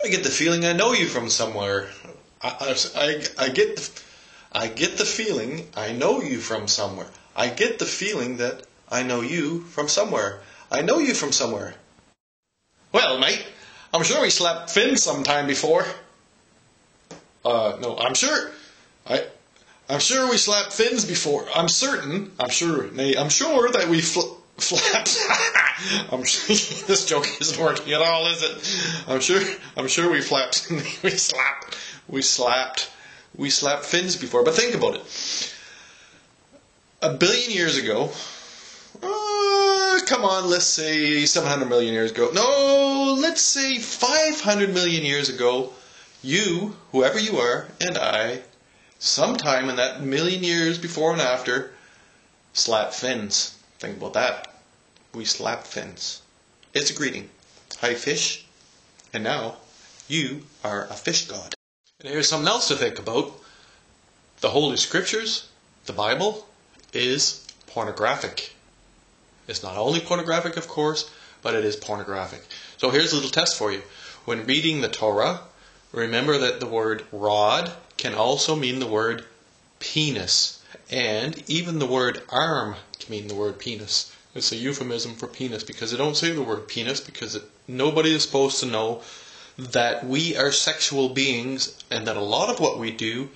I get the feeling I know you from somewhere. I get the feeling I know you from somewhere. I get the feeling that I know you from somewhere. I know you from somewhere. Well, mate, I'm sure we slapped fins sometime before. No, I'm sure. I'm sure we slapped fins before. I'm certain. I'm sure that we flapped. I'm sure this joke isn't working at all, is it? I'm sure we flapped. We slapped fins before. But think about it. 1 billion years ago. Come on, let's say 700 million years ago. No, let's say 500 million years ago. You, whoever you are, and I, sometime in that million years before and after, slapped fins. Think about that. We slapped fins. It's a greeting. Hi, fish. And now, you are a fish god. And here's something else to think about. The Holy Scriptures, the Bible, is pornographic. It's not only pornographic, of course, but it is pornographic. So here's a little test for you. When reading the Torah, remember that the word rod can also mean the word penis. And even the word arm can mean the word penis. It's a euphemism for penis because they don't say the word penis because nobody is supposed to know that we are sexual beings and that a lot of what we do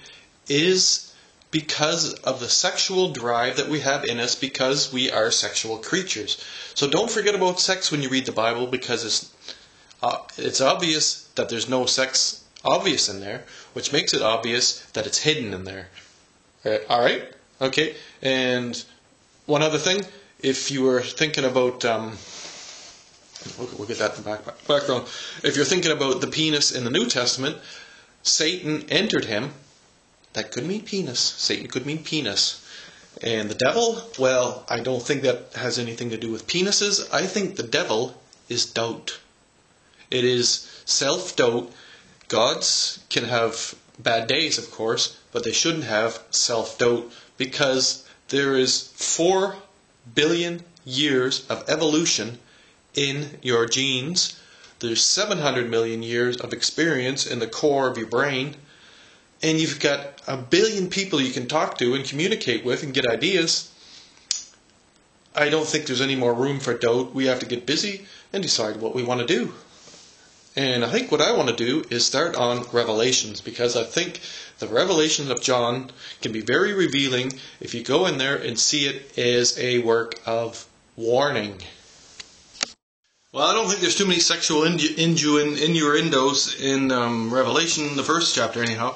is because of the sexual drive that we have in us because we are sexual creatures. So don't forget about sex when you read the Bible because it's obvious that there's no sex obvious in there, which makes it obvious that it's hidden in there. Alright? Okay. And one other thing, if you were thinking about, we'll get that in the background. If you're thinking about the penis in the New Testament, Satan entered him. That could mean penis. Satan could mean penis. And the devil, well, I don't think that has anything to do with penises. I think the devil is doubt. It is self-doubt. Gods can have bad days, of course, but they shouldn't have self-doubt because there is 4 billion years of evolution in your genes. There's 700 million years of experience in the core of your brain. And you've got 1 billion people you can talk to and communicate with and get ideas. I don't think there's any more room for doubt. We have to get busy and decide what we want to do. And I think what I want to do is start on Revelations because I think the Revelations of John can be very revealing if you go in there and see it as a work of warning. Well, I don't think there's too many sexual innuendos in Revelation, the first chapter anyhow.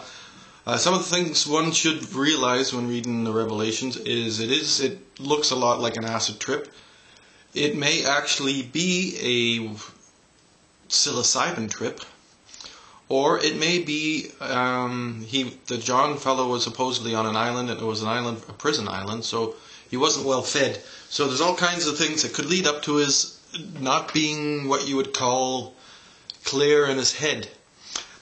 Some of the things one should realize when reading the Revelations is it looks a lot like an acid trip. It may actually be a psilocybin trip, or it may be the John fellow was supposedly on an island, and it was a prison island, so he wasn't well fed. So there's all kinds of things that could lead up to his not being what you would call clear in his head.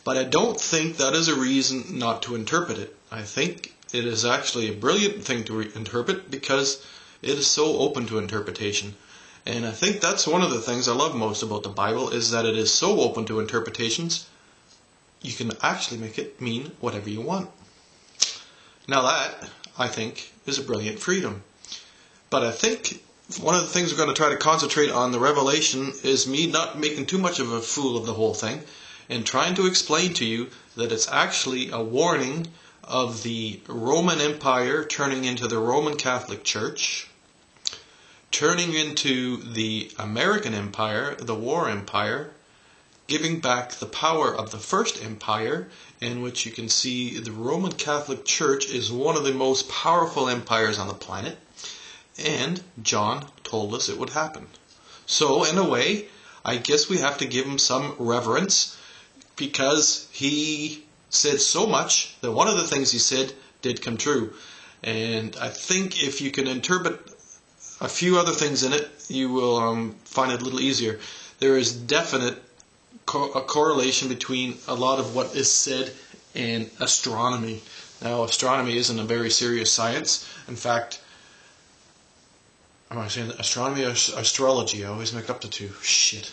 But I don't think that is a reason not to interpret it. I think it is actually a brilliant thing to interpret because it is so open to interpretation. And I think that's one of the things I love most about the Bible is that it is so open to interpretations, you can actually make it mean whatever you want. Now that, I think, is a brilliant freedom. But I think one of the things we're going to try to concentrate on the Revelation is me not making too much of a fool of the whole thing and trying to explain to you that it's actually a warning of the Roman Empire turning into the Roman Catholic Church, turning into the American Empire, the War Empire, giving back the power of the First Empire, in which you can see the Roman Catholic Church is one of the most powerful empires on the planet, and John told us it would happen. So, in a way, I guess we have to give him some reverence, because he said so much that one of the things he said did come true. And I think if you can interpret a few other things in it, you will find it a little easier. There is definite a correlation between a lot of what is said and astronomy. Now, astronomy isn't a very serious science. In fact, am I saying astronomy or astrology? I always make up the two. Shit.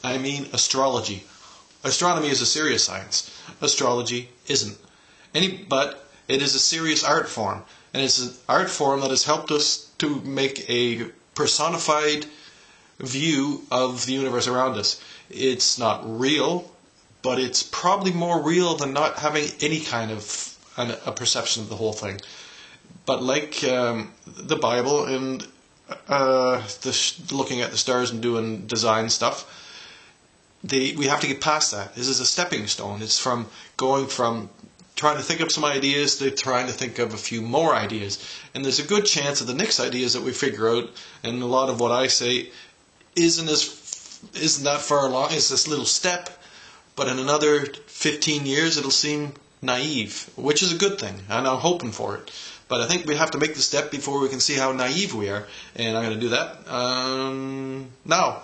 I mean astrology. Astronomy is a serious science. Astrology isn't. But it is a serious art form. And it's an art form that has helped us to make a personified view of the universe around us. It's not real, but it's probably more real than not having any kind of a perception of the whole thing. But like the Bible and looking at the stars and doing design stuff, we have to get past that. This is a stepping stone. It's from going from trying to think of some ideas to trying to think of a few more ideas. And there's a good chance that the next ideas that we figure out, and a lot of what I say isn't that far along. It's this little step, but in another 15 years it'll seem naive, which is a good thing, and I'm hoping for it. But I think we have to make the step before we can see how naive we are, and I'm going to do that now.